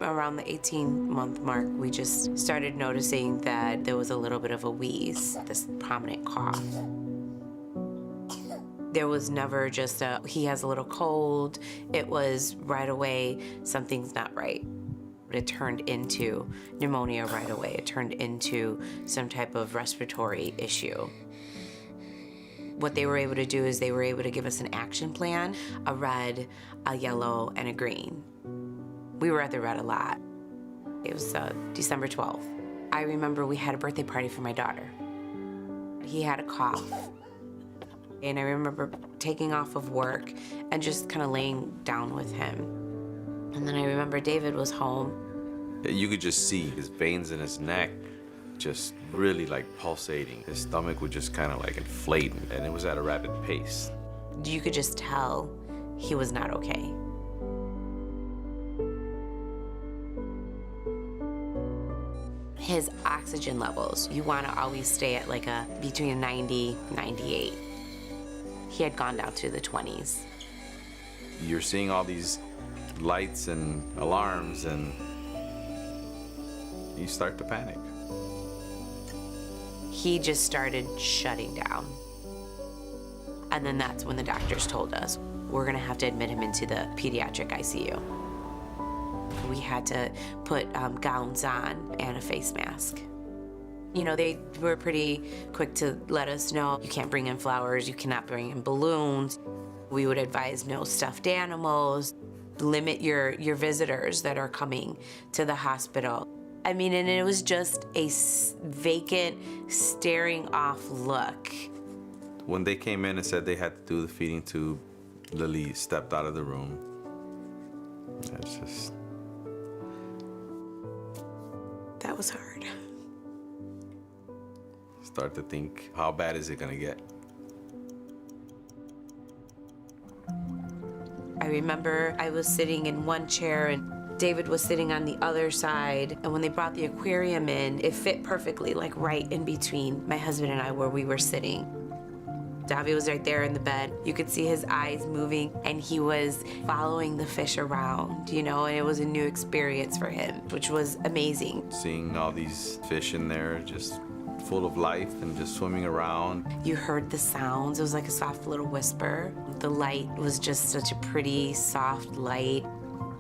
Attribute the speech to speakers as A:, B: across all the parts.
A: Around the 18-month mark, we just started noticing that there was a little bit of a wheeze, this prominent cough. There was never just he has a little cold. It was right away, something's not right. It turned into pneumonia right away. It turned into some type of respiratory issue. What they were able to do is they were able to give us an action plan, a red, a yellow, and a green. We were at the red a lot. It was December 12th. I remember we had a birthday party for my daughter. He had a cough. And I remember taking off of work and just kind of laying down with him. And then I remember David was home.
B: You could just see his veins in his neck just really like pulsating. His stomach would just kind of like inflate, and it was at a rapid pace.
A: You could just tell he was not okay. His oxygen levels, you want to always stay at like between 90, 98. He had gone down to the 20s.
B: You're seeing all these lights and alarms, and you start to panic.
A: He just started shutting down. And then that's when the doctors told us, we're gonna have to admit him into the pediatric ICU. We had to put gowns on and a face mask. You know, they were pretty quick to let us know, you can't bring in flowers, you cannot bring in balloons. We would advise no stuffed animals, limit your visitors that are coming to the hospital. I mean, and it was just a vacant, staring off look.
B: When they came in and said they had to do the feeding tube, Lily stepped out of the room. It's just...
A: That was hard.
B: Start to think, how bad is it gonna get?
A: I remember I was sitting in one chair and David was sitting on the other side. And when they brought the aquarium in, it fit perfectly, like right in between my husband and I where we were sitting. Davi was right there in the bed. You could see his eyes moving and he was following the fish around, you know, and it was a new experience for him, which was amazing.
B: Seeing all these fish in there just full of life and just swimming around.
A: You heard the sounds. It was like a soft little whisper. The light was just such a pretty, soft light.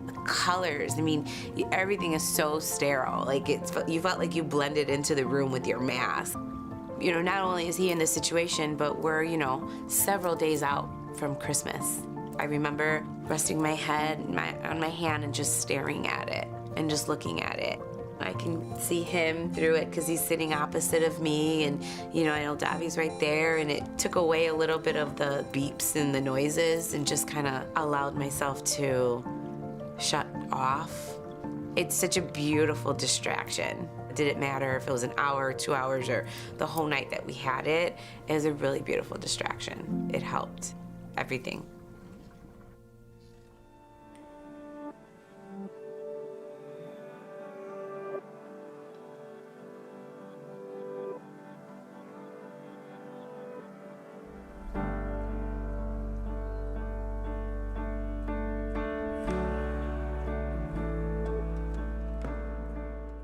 A: The colors, I mean, everything is so sterile. Like, you felt like you blended into the room with your mask. You know, not only is he in this situation, but we're, you know, several days out from Christmas. I remember resting my head on my hand and just staring at it and just looking at it. I can see him through it because he's sitting opposite of me, and you know, I know Davi's right there, and it took away a little bit of the beeps and the noises and just kind of allowed myself to shut off. It's such a beautiful distraction. It didn't matter if it was an hour, 2 hours, or the whole night that we had it. It was a really beautiful distraction. It helped everything.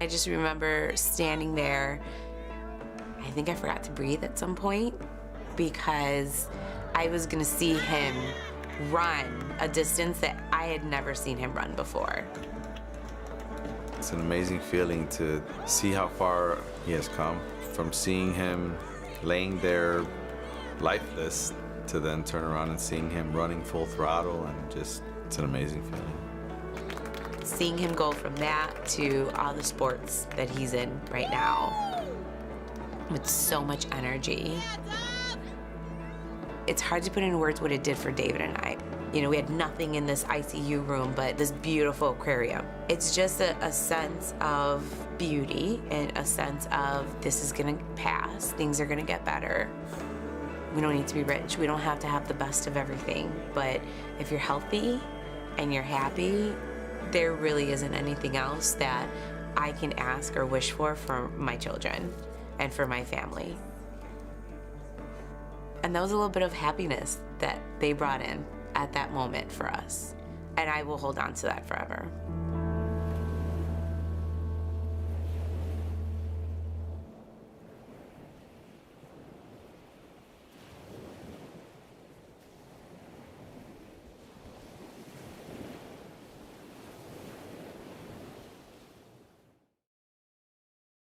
A: I just remember standing there. I think I forgot to breathe at some point because I was gonna see him run a distance that I had never seen him run before.
B: It's an amazing feeling to see how far he has come, from seeing him laying there lifeless to then turn around and seeing him running full throttle, and just, it's an amazing feeling.
A: Seeing him go from that to all the sports that he's in right now with so much energy. It's hard to put into words what it did for David and I. You know, we had nothing in this ICU room but this beautiful aquarium. It's just a sense of beauty and a sense of this is gonna pass, things are gonna get better. We don't need to be rich, we don't have to have the best of everything, but if you're healthy and you're happy, there really isn't anything else that I can ask or wish for my children and for my family. And that was a little bit of happiness that they brought in at that moment for us. And I will hold on to that forever.